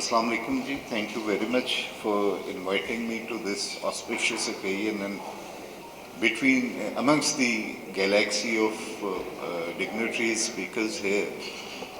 Assalamu alaikum ji, thank you very much for inviting me to this auspicious occasion and amongst the galaxy of dignitaries speakers here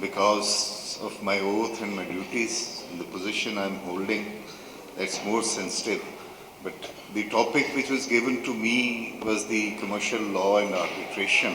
because of my oath and my duties in the position I'm holding that's more sensitive. But the topic which was given to me was the commercial law and arbitration.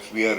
FBR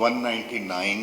199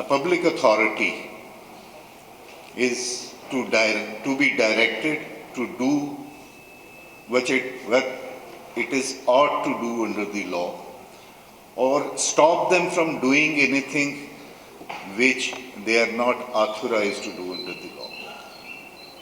a public authority is to be directed to do what it is ought to do under the law, or stop them from doing anything which they are not authorized to do under the law.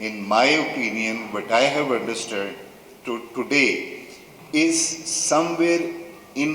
in my opinion, what I have understood today is somewhere in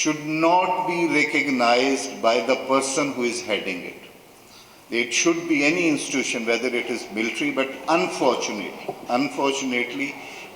should not be recognized by the person who is heading it. It should be any institution, whether it is military, but unfortunately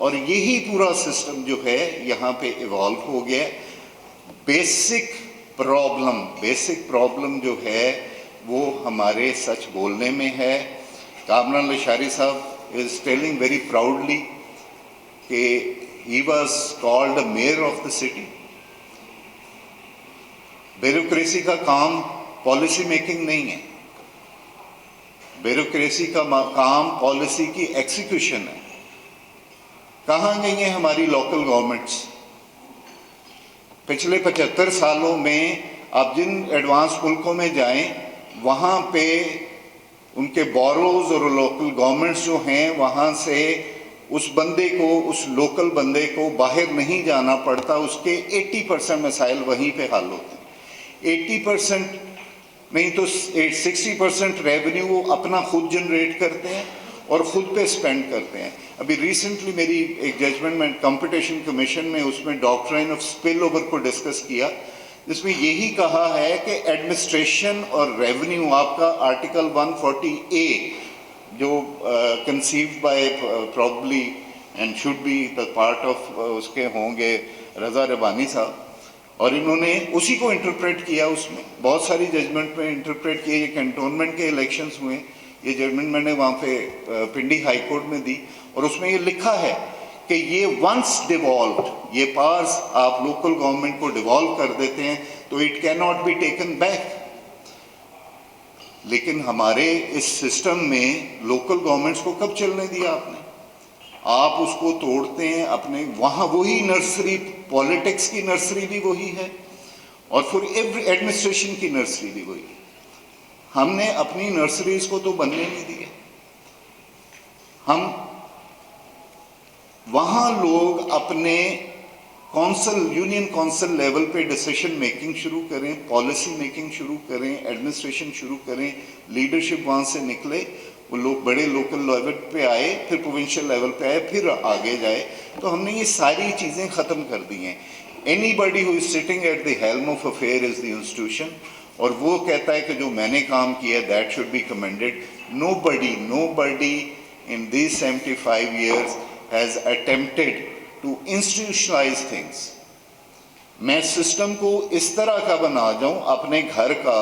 اور یہی پورا system جو ہے یہاں پہ evolve ہو گیا. Basic problem جو ہے وہ ہمارے سچ بولنے میں ہے. کامران لشاری صاحب از ٹیلنگ ویری پراؤڈلی کہ he was called measure of the city. Bureaucracy کا کام پالیسی میکنگ نہیں ہے, بیوروکریسی کا کام پالیسی کی ایکسیکیوشن ہے. کہاں گئی ہیں ہماری لوکل گورنمنٹس؟ پچھلے 75 سالوں میں آپ جن ایڈوانس ملکوں میں جائیں وہاں پہ ان کے بوروز اور لوکل گورنمنٹس جو ہیں وہاں سے اس بندے کو, اس لوکل بندے کو باہر نہیں جانا پڑتا, اس کے 80% مسائل وہیں پہ حل ہوتے ہیں. 80% نہیں تو 60% ریونیو وہ اپنا خود جنریٹ کرتے ہیں اور خود پہ اسپینڈ کرتے ہیں. ابھی ریسنٹلی میری ایک ججمنٹ میں کمپٹیشن کمیشن میں اس میں ڈاکٹرائن آف اسپل اوور کو ڈسکس کیا, جس میں یہی کہا ہے کہ ایڈمنسٹریشن اور ریونیو آپ کا آرٹیکل 140A جو conceived by probably and should be the part of اس کے ہوں گے رضا ربانی صاحب, اور انہوں نے اسی کو انٹرپریٹ کیا. اس میں بہت ساری ججمنٹ میں انٹرپریٹ کیے. یہ کنٹونمنٹ کے الیکشنز ہوئے, یہ ججمنٹ میں نے وہاں پہ پنڈی ہائی کورٹ میں دی, اور اس میں یہ لکھا ہے کہ یہ ونس ڈیوالوڈ, یہ پارس آپ لوکل گورنمنٹ کو ڈیوالو کر دیتے ہیں تو it can not be taken back. لیکن ہمارے اس سسٹم میں لوکل گورنمنٹس کو کب چلنے دیا آپ نے؟ آپ اس کو توڑتے ہیں اپنے وہاں, وہی نرسری, پالیٹکس کی نرسری بھی وہی ہے اور پھر ایڈمنسٹریشن کی نرسری بھی وہی ہے. ہم نے اپنی نرسریز کو تو بننے نہیں دیا. ہم وہاں لوگ اپنے یونین کونسل لیول پہ ڈیسیشن میکنگ شروع کریں, پالیسی میکنگ شروع کریں, ایڈمنسٹریشن شروع کریں, لیڈرشپ وہاں سے نکلے, وہ لوگ بڑے لوکل لیول پہ آئے, پھر پروونشل لیول پہ آئے, پھر آگے جائے. تو ہم نے یہ ساری چیزیں ختم کر دی ہیں. Anybody who is sitting at the helm of affair is the institution, اور وہ کہتا ہے کہ جو میں نے کام کیا that should be commended. Nobody in these 75 years has attempted to institutionalize things. میں سسٹم کو اس طرح کا بنا جاؤں, اپنے گھر کا,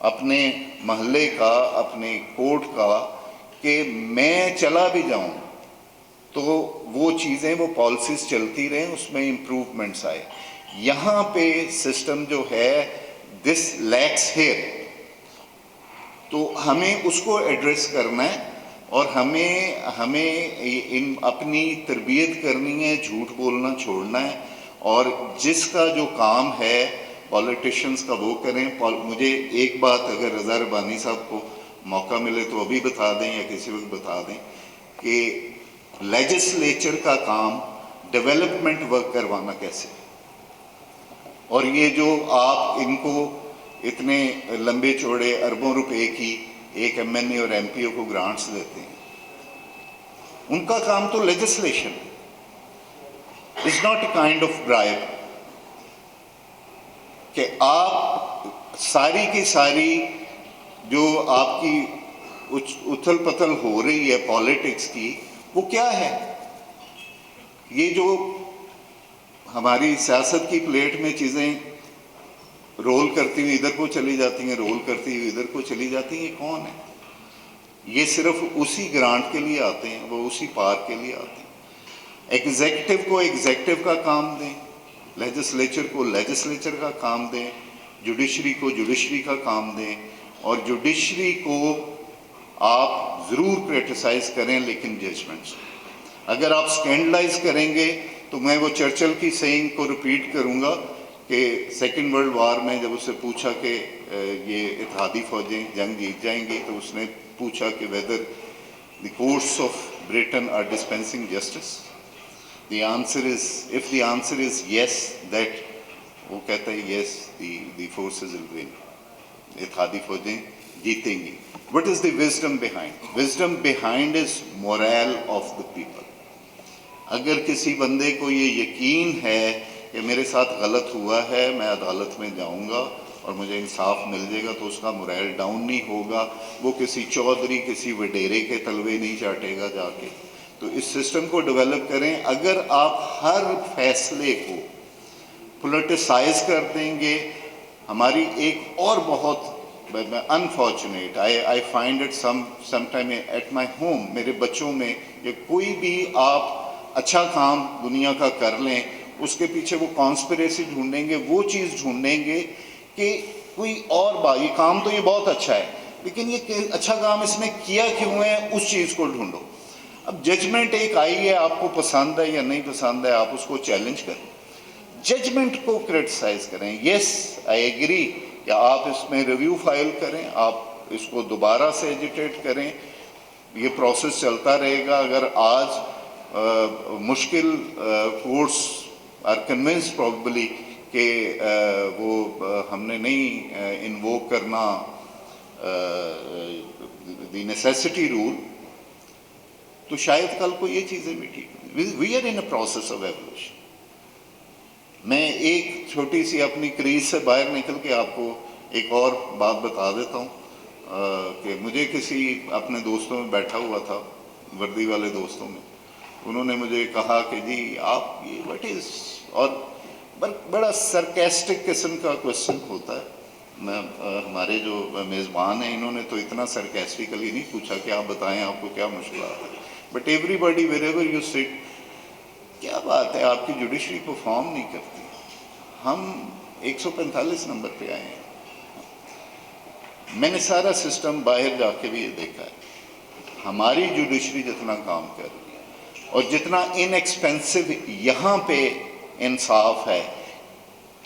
اپنے محلے کا, اپنے کوٹ کا, کہ میں چلا بھی جاؤں تو وہ چیزیں, وہ پالیسیز چلتی رہیں, اس میں امپروومنٹس آئے. یہاں پہ سسٹم جو ہے دس لیکس ہیئر, تو ہمیں اس کو ایڈریس کرنا ہے اور ہمیں اپنی تربیت کرنی ہے, جھوٹ بولنا چھوڑنا ہے, اور جس کا جو کام ہے پولیٹیشنز کا وہ کریں. مجھے ایک بات اگر رضا ربانی صاحب کو موقع ملے تو ابھی بتا دیں یا کسی وقت بتا دیں کہ لیجسلیچر کا کام ڈیولپمنٹ ورک کروانا کیسے, اور یہ جو آپ ان کو اتنے لمبے چوڑے اربوں روپے کی ایک ایم این اے اور ایم پی او کو گرانٹس دیتے ہیں, ان کا کام تو legislation is not a kind of bribe. کہ آپ ساری کی ساری جو آپ کی اتھل پتھل ہو رہی ہے پالیٹکس کی, وہ کیا ہے؟ یہ جو ہماری سیاست کی پلیٹ میں چیزیں رول کرتی ہوئی ادھر کو چلی جاتی ہیں, رول کرتی ہوئی ادھر کو چلی جاتی ہیں, یہ کون ہے؟ یہ صرف اسی گرانٹ کے لیے آتے ہیں, وہ اسی پارک کے لیے آتے ہیں. ایگزیکٹو کو ایگزیکٹو کا کام دیں, لیجسلیچر کو لیجسلیچر کا کام دیں, جوڈیشری کو جوڈیشری کا کام دیں, اور جوڈیشری کو آپ ضرور کرٹیسائز کریں لیکن ججمنٹس. اگر آپ اسکینڈلائز کریں گے تو میں وہ چرچل کی سینگ کو ریپیٹ کروں گا کہ سیکنڈ ورلڈ وار میں جب اسے پوچھا کہ یہ اتحادی فوجیں جنگ جیت جائیں گی, تو اس نے پوچھا کہ whether the courts of Britain are dispensing justice. The answer is, if the answer is yes, that وہ کہتا ہے yes, the forces will win. اتحادی فوجیں جیتیں گی. What is the wisdom behind? Wisdom behind is morale of the people. اگر کسی بندے کو یہ یقین ہے کہ میرے ساتھ غلط ہوا ہے, میں عدالت میں جاؤں گا اور مجھے انصاف مل جائے گا, تو اس کا موریل ڈاؤن نہیں ہوگا. وہ کسی چودھری, کسی وڈیرے کے تلوے نہیں چاٹے گا جا کے. تو اس سسٹم کو ڈیولپ کریں. اگر آپ ہر فیصلے کو پولیٹیسائز کر دیں گے, ہماری ایک اور بہت unfortunate I find it some time at my home, میرے بچوں میں, کہ کوئی بھی آپ اچھا کام دنیا کا کر لیں, اس کے پیچھے وہ کانسپریسی ڈھونڈیں گے, وہ چیز ڈھونڈیں گے کہ کوئی اور بات, یہ کام تو یہ بہت اچھا ہے لیکن یہ اچھا کام اس نے کیا کیوں ہے, اس چیز کو ڈھونڈو. اب ججمنٹ ایک آئی ہے, آپ کو پسند ہے یا نہیں پسند ہے, آپ اس کو چیلنج کریں, ججمنٹ کو کرٹیسائز کریں. یس آئی ایگری کہ آپ اس میں ریویو فائل کریں, آپ اس کو دوبارہ سے ایجیٹیٹ کریں, یہ پروسیس چلتا رہے گا. اگر آج مشکل کورٹس آر کنونس پرابیبلی کہ وہ ہم نے نہیں انووک کرنا دی نیسیسٹی رول, تو شاید کل کو یہ چیزیں بھی ٹھیک ہوں. We are in a process of evolution. میں ایک چھوٹی سی اپنی کریز سے باہر نکل کے آپ کو ایک اور بات بتا دیتا ہوں کہ مجھے کسی اپنے دوستوں میں بیٹھا ہوا تھا, وردی والے دوستوں میں, انہوں نے مجھے کہا کہ جی آپ یہ وٹ از, اور بڑا سرکیسٹک قسم کا کوشچن ہوتا ہے. ہمارے جو میزبان ہیں انہوں نے تو اتنا سرکیسٹیکلی نہیں پوچھا کہ آپ بتائیں آپ کو کیا مشکلات ہے, but every body where ever you sit, کیا بات ہے آپ کی جوڈیشری پرفارم نہیں کرتی, ہم 145 نمبر پہ آئے ہیں. میں نے سارا سسٹم باہر جا کے بھی یہ دیکھا ہے, ہماری جوڈیشری جتنا کام کر رہی ہے اور جتنا ان ایکسپینسو یہاں پہ انصاف ہے,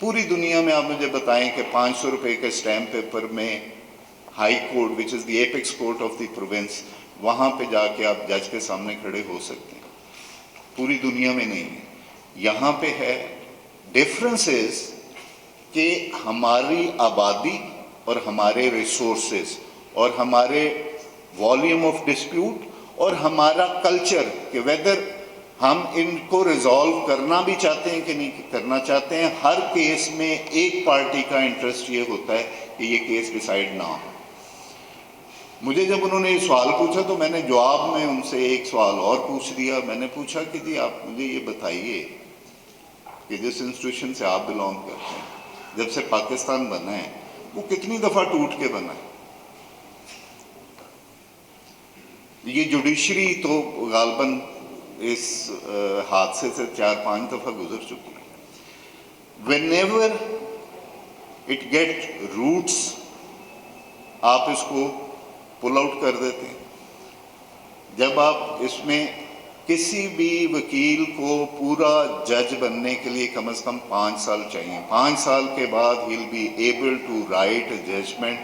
پوری دنیا میں آپ مجھے بتائیں کہ 500 روپے کے اسٹیمپ پیپر میں high court which is the apex court of the province, وہاں پہ جا کے آپ جج کے سامنے کھڑے ہو سکتے ہیں. پوری دنیا میں نہیں ہے, یہاں پہ ہے. ڈفرنس از کہ ہماری آبادی اور ہمارے ریسورسز اور ہمارے والیوم آف ڈسپیوٹ اور ہمارا کلچر کہ ویدر ہم ان کو ریزالو کرنا بھی چاہتے ہیں کہ نہیں کرنا چاہتے ہیں. ہر کیس میں ایک پارٹی کا انٹرسٹ یہ ہوتا ہے کہ یہ کیس ڈیسائیڈ نہ ہو. مجھے جب انہوں نے یہ سوال پوچھا تو میں نے جواب میں ان سے ایک سوال اور پوچھ دیا. میں نے پوچھا کہ جی آپ مجھے یہ بتائیے کہ جس انسٹیٹیوشن سے آپ بلانگ کرتے ہیں, جب سے پاکستان بنا ہے وہ کتنی دفعہ ٹوٹ کے بنا ہے؟ یہ جوڈیشری تو غالباً اس حادثے سے 4-5 دفعہ گزر چکی ہے. Whenever it get roots آپ اس کو پل آؤٹ کر دیتے ہیں. جب آپ اس میں کسی بھی وکیل کو پورا جج بننے کے لیے کم از کم 5 سال چاہیے, 5 سال کے بعد ہی will be able to write a judgement.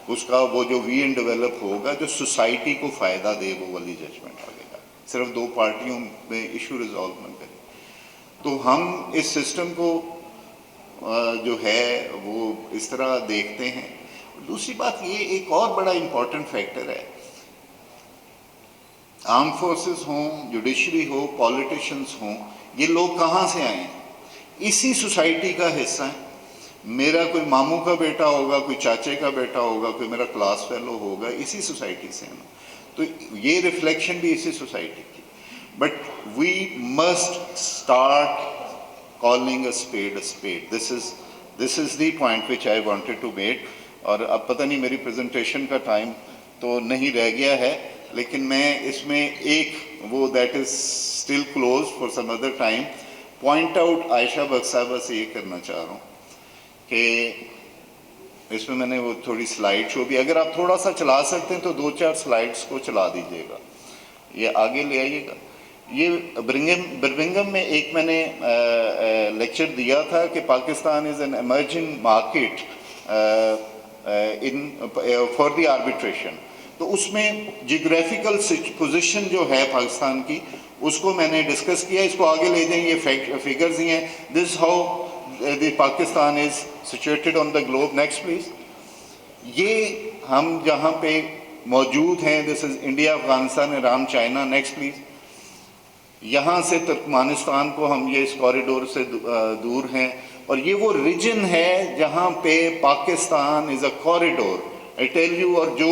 اس کا وہ جو وی این ڈیولپ ہوگا جو سوسائٹی کو فائدہ دے وہ والی ججمنٹ آئے گا, صرف 2 پارٹیوں میں ایشو ریزالو نہ کریں. تو ہم اس سسٹم کو جو ہے وہ اس طرح دیکھتے ہیں. دوسری بات یہ ایک اور بڑا امپورٹنٹ فیکٹر ہے, آرم فورسز ہوں, جوڈیشری ہو, پولیٹیشنز ہوں, یہ لوگ کہاں سے آئے ہیں؟ اسی سوسائٹی کا حصہ ہیں. میرا کوئی ماموں کا بیٹا ہوگا, کوئی چاچے کا بیٹا ہوگا, کوئی میرا کلاس فیلو ہوگا, اسی سوسائٹی سے ہیں. تو یہ ریفلیکشن بھی اسی سوسائٹی کی. But we must start calling a spade a spade. This is the point which I wanted to make. اور اب پتہ نہیں میری پریزنٹیشن کا ٹائم تو نہیں رہ گیا ہے, لیکن میں اس میں ایک وہ that is still close for some other time point out Ayesha Bakhsh صاحبہ سے یہ کرنا چاہ رہا ہوں کہ اس میں نے وہ تھوڑی سلائڈ شو بھی, اگر آپ تھوڑا سا چلا سکتے ہیں تو 2-4 سلائڈس کو چلا دیجیے گا, یہ آگے لے آئیے گا. یہ برمنگھم میں ایک میں نے لیکچر دیا تھا کہ Pakistan is an emerging market for the arbitration. تو اس میں جیوگرافیکل پوزیشن جو ہے پاکستان کی اس کو میں نے ڈسکس کیا. اس کو آگے لے جائیں, یہ فگرز ہی ہیں. This how the Pakistan is situated on the globe. Next please. یہ ہم جہاں پہ موجود ہیں, this is India, Afghanistan, Iran, China. Next please. یہاں سے ترکمانستان کو ہم یہ اس کوریڈور سے دور ہیں, اور یہ وہ ریجن ہے جہاں پہ پاکستان از اے کوریڈور. I tell you. اور جو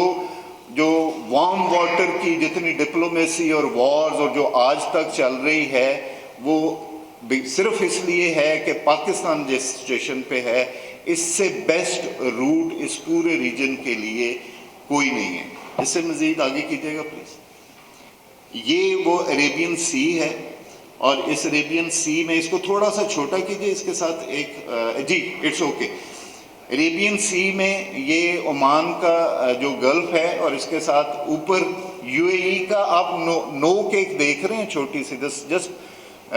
جو وارم واٹر کی جتنی ڈپلومیسی اور وارز اور جو آج تک چل رہی ہے وہ صرف اس لیے ہے کہ پاکستان جس سچویشن پہ ہے اس سے بیسٹ روٹ اس پورے ریجن کے لیے کوئی نہیں ہے. اس سے مزید آگے کیجیے گا پلیز. یہ وہ عریبین سی ہے اور اس عریبین سی میں اس کو تھوڑا سا چھوٹا کیجیے, اس کے ساتھ ایک جی اٹس اوکے. عریبین سی میں یہ عمان کا جو گلف ہے اور اس کے ساتھ اوپر یو اے ای کا آپ نوک ایک دیکھ رہے ہیں چھوٹی سی just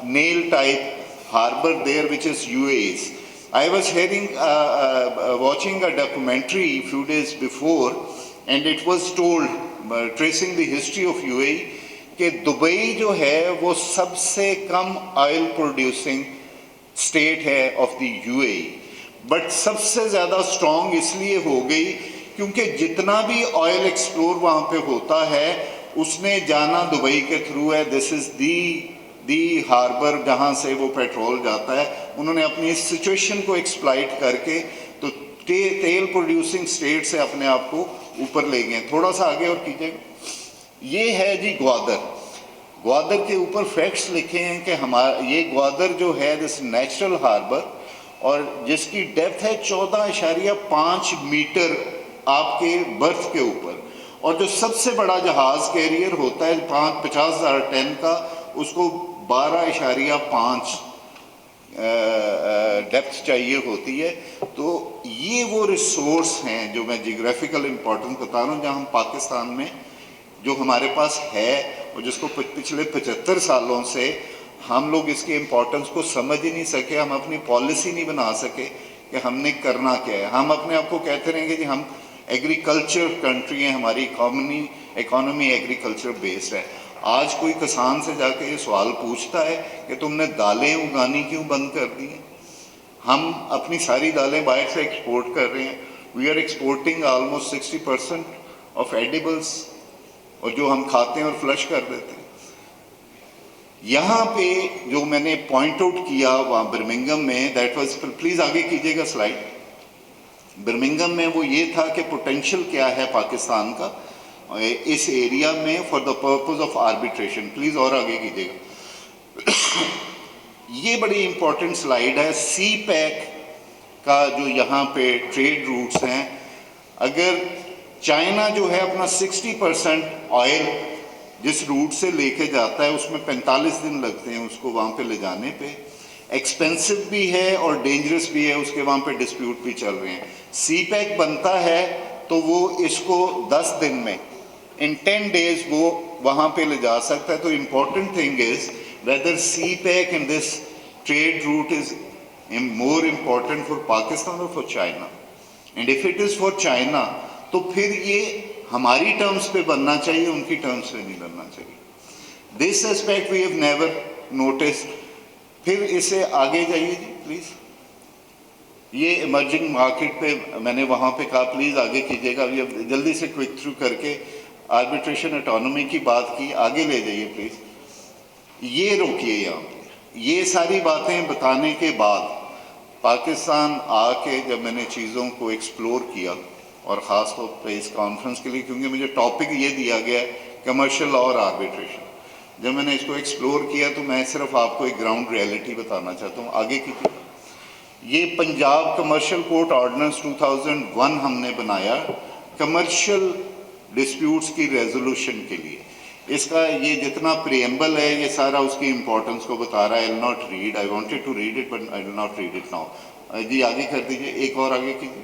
nail type harbour there which is U A E. I was watching a documentary a few days before, and it was told, tracing the history of UAE, کہ دبئی جو ہے وہ سب سے کم آئل پروڈیوسنگ اسٹیٹ ہے of the U A E, but سب سے زیادہ اسٹرانگ اس لیے ہو گئی کیونکہ جتنا بھی آئل ایکسپلور وہاں پہ ہوتا ہے اس نے جانا دبئی کے تھرو ہے. دس از دی ہاربر جہاں سے وہ پیٹرول جاتا ہے. انہوں نے اپنی اس سچویشن کو ایکسپلائٹ کر کے تو تیل پروڈیوسنگ اسٹیٹ سے اپنے آپ کو اوپر لے گئے. تھوڑا سا آگے اور کیجیے گا. یہ ہے جی گوادر. گوادر کے اوپر فیکٹس لکھے ہیں کہ ہمارا یہ گوادر جو ہے دس نیچرل ہاربر اور جس کی ڈیپتھ ہے 14.5 میٹر آپ کے برف کے اوپر, اور جو سب سے بڑا جہاز کیریئر ہوتا ہے 50,000 ٹن کا اس کو 12.5 ڈیپتھ چاہیے ہوتی ہے. تو یہ وہ ریسورس ہیں جو میں جیوگرافیکل امپورٹنس بتا رہا ہوں جہاں ہم پاکستان میں جو ہمارے پاس ہے اور جس کو پچھلے 75 سالوں سے ہم لوگ اس کی امپورٹنس کو سمجھ ہی نہیں سکے. ہم اپنی پالیسی نہیں بنا سکے کہ ہم نے کرنا کیا ہے. ہم اپنے آپ کو کہتے رہیں گے جی ہم ایگریکلچر کنٹری ہیں, ہماری اکانومی ایگریکلچر بیسڈ ہے. آج کوئی کسان سے جا کے یہ سوال پوچھتا ہے کہ تم نے دالیں اگانی کیوں بند کر دی ہیں؟ ہم اپنی ساری دالیں باہر سے ایکسپورٹ کر رہے ہیں. We are exporting almost 60% of edibles, اور جو ہم کھاتے ہیں اور فلش کر دیتے ہیں. یہاں پہ جو میں نے پوائنٹ آؤٹ کیا وہاں برمنگم میں, دیٹ واز, پلیز آگے کیجیے گا سلائڈ. برمنگم میں وہ یہ تھا کہ پوٹینشیل کیا ہے پاکستان کا اس ایریا میں for the purpose of arbitration. Please اور آگے کیجیے گا. یہ بڑی امپورٹنٹ سلائیڈ ہے. سی پیک کا جو یہاں پہ ٹریڈ روٹس ہیں, اگر چائنا جو ہے اپنا 60% آئل جس روٹ سے لے کے جاتا ہے اس میں 45 دن لگتے ہیں اس کو وہاں پہ لے جانے پہ. ایکسپینسو بھی ہے اور ڈینجرس بھی ہے, اس کے وہاں پہ ڈسپیوٹ بھی چل رہے ہیں. سی پیک بنتا ہے تو وہ اس کو 10 دن میں in 10 days وہ وہاں پہ لے جا سکتا ہے. تو important thing is whether CPEC and this trade route is more important for Pakistan or for China. And if it is for China تو پھر یہ ہماری ٹرمز پہ بننا چاہیے, ان کی ٹرمز پہ نہیں بننا چاہیے. This aspect we have never noticed. پھر اسے آگے جائیے جی پلیز. یہ ایمرجنگ مارکیٹ پہ میں نے وہاں پہ کہا پلیز آگے کیجیے گا. جلدی سے کوئک تھرو کر کے آربیٹریشن اٹانومی کی بات کی, آگے لے جائیے پلیز. یہ روکیے یہاں پہ. یہ ساری باتیں بتانے کے بعد پاکستان آ کے جب میں نے چیزوں کو ایکسپلور کیا, اور خاص طور پہ اس کانفرنس کے لیے کیونکہ مجھے ٹاپک یہ دیا گیا ہے کمرشل لا اور آربیٹریشن, جب میں نے اس کو ایکسپلور کیا تو میں صرف آپ کو ایک گراؤنڈ ریئلٹی بتانا چاہتا ہوں. آگے کی یہ پنجاب کمرشل کورٹ آرڈیننس 2001 ہم نے بنایا کمرشل ڈسپیوٹس کی ریزولوشن کے لیے. اس کا یہ جتنا پریمبل ہے یہ سارا اس کی امپورٹنس کو بتا رہا ہے. I will not read, I wanted to read it but I will not read it now. جی آگے کر دیجئے, ایک اور آگے کیجئے.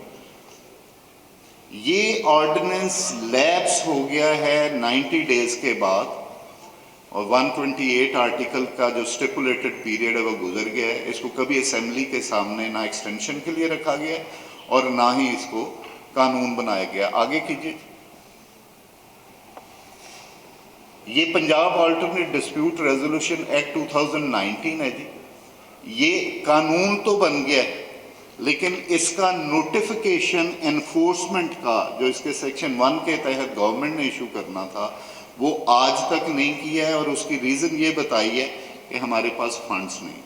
یہ آرڈیننس لیپس ہو گیا ہے 90 ڈیز کے بعد, اور 128 آرٹیکل کا جو اسٹیپولیٹڈ پیریڈ ہے وہ گزر گیا ہے. اس کو کبھی اسمبلی کے سامنے نہ ایکسٹینشن کے لیے رکھا گیا اور نہ ہی اس کو قانون بنایا گیا. آگے کیجیے. یہ Punjab alternate dispute resolution act 2019 ہے جی. یہ قانون تو بن گیا ہے لیکن اس کا نوٹیفیکیشن انفورسمنٹ کا جو اس کے سیکشن 1 کے تحت گورنمنٹ نے ایشو کرنا تھا وہ آج تک نہیں کیا ہے, اور اس کی ریزن یہ بتائی ہے کہ ہمارے پاس فنڈز نہیں.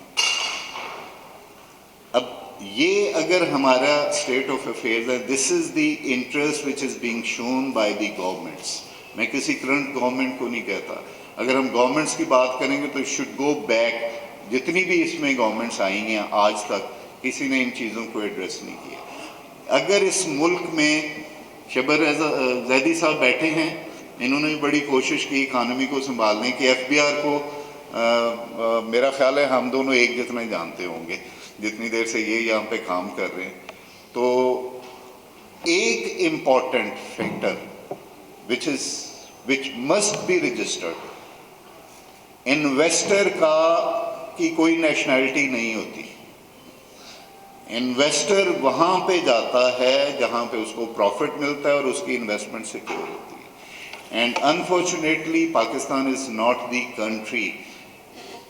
اب یہ اگر ہمارا اسٹیٹ آف افیئرز ہے, this is the interest which is being shown by the governments. میں کسی کرنٹ گورنمنٹ کو نہیں کہتا. اگر ہم گورنمنٹس کی بات کریں گے تو شوڈ گو بیک. جتنی بھی اس میں گورنمنٹس آئی ہیں آج تک کسی نے ان چیزوں کو ایڈریس نہیں کیا. اگر اس ملک میں شبر زیدی صاحب بیٹھے ہیں, انہوں نے بھی بڑی کوشش کی اکانومی کو سنبھالنے کی. ایف بی آر کو میرا خیال ہے ہم دونوں ایک جتنا ہی جانتے ہوں گے جتنی دیر سے یہ یہاں پہ کام کر رہے ہیں. تو ایک important factor which must be registered, investor کی کوئی نیشنلٹی نہیں ہوتی. انویسٹر وہاں پہ جاتا ہے جہاں پہ اس کو پروفٹ ملتا ہے اور اس کی انویسٹمنٹ سیکیور ہوتی ہے. And unfortunately Pakistan is not the country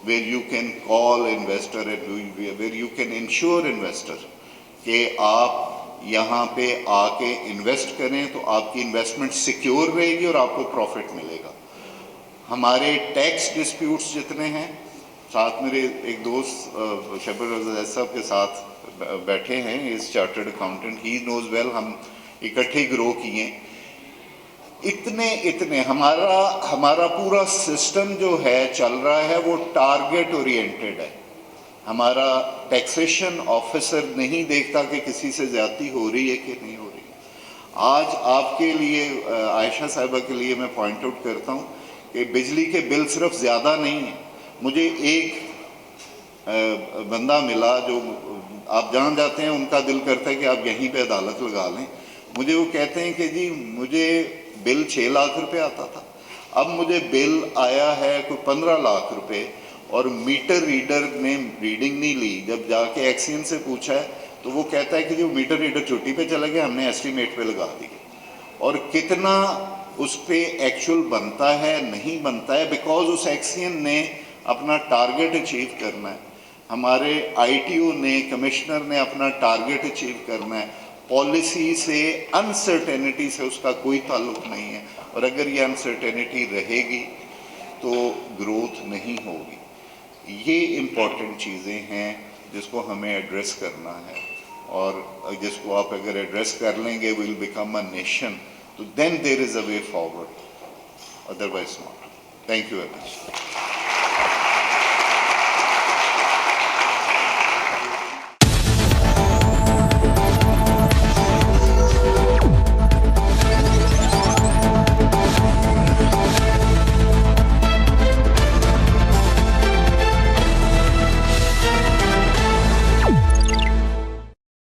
where you can call investor and where you can ensure investor کہ آپ یہاں پہ آ کے انویسٹ کریں تو آپ کی انویسٹمنٹ سیکیور رہے گی اور آپ کو پروفٹ ملے گا. ہمارے ٹیکس ڈسپیوٹس جتنے ہیں, ساتھ میرے ایک دوست شبر زید صاحب کے ساتھ بیٹھے ہیں, از چارٹرڈ اکاؤنٹنٹ, ہی نوز ویل, ہم اکٹھے گرو کیے. اتنے ہمارا پورا سسٹم جو ہے چل رہا ہے وہ ٹارگٹ اورینٹڈ ہے. ہمارا ٹیکسیشن آفیسر نہیں دیکھتا کہ کسی سے زیادتی ہو رہی ہے کہ نہیں ہو رہی. آج آپ کے لیے, عائشہ صاحبہ کے لیے میں پوائنٹ آؤٹ کرتا ہوں کہ بجلی کے بل صرف زیادہ نہیں ہیں. مجھے ایک بندہ ملا جو آپ جان جاتے ہیں, ان کا دل کرتا ہے کہ آپ یہیں پہ عدالت لگا لیں. مجھے وہ کہتے ہیں کہ جی مجھے بل 6 لاکھ روپے آتا تھا, اب مجھے بل آیا ہے کوئی 15 لاکھ روپے, اور میٹر ریڈر نے ریڈنگ نہیں لی. جب جا کے ایکسین سے پوچھا ہے تو وہ کہتا ہے کہ جو میٹر ریڈر چھٹی پہ چلا گیا, ہم نے ایسٹیمیٹ پہ لگا دی. اور کتنا اس پہ ایکچول بنتا ہے نہیں بنتا ہے, بیکاز اس ایکسین نے اپنا ٹارگٹ اچیو کرنا ہے. ہمارے آئی ٹی او نے, کمشنر نے اپنا ٹارگٹ اچیو کرنا ہے. پالیسی سے, انسرٹینٹی سے اس کا کوئی تعلق نہیں ہے, اور اگر یہ انسرٹینٹی رہے گی تو گروتھ نہیں ہوگی. یہ امپورٹنٹ چیزیں ہیں جس کو ہمیں ایڈریس کرنا ہے, اور جس کو آپ اگر ایڈریس کر لیں گے ویل بیکم اے نیشن, تو then there is a way forward, otherwise not. Thank you very much.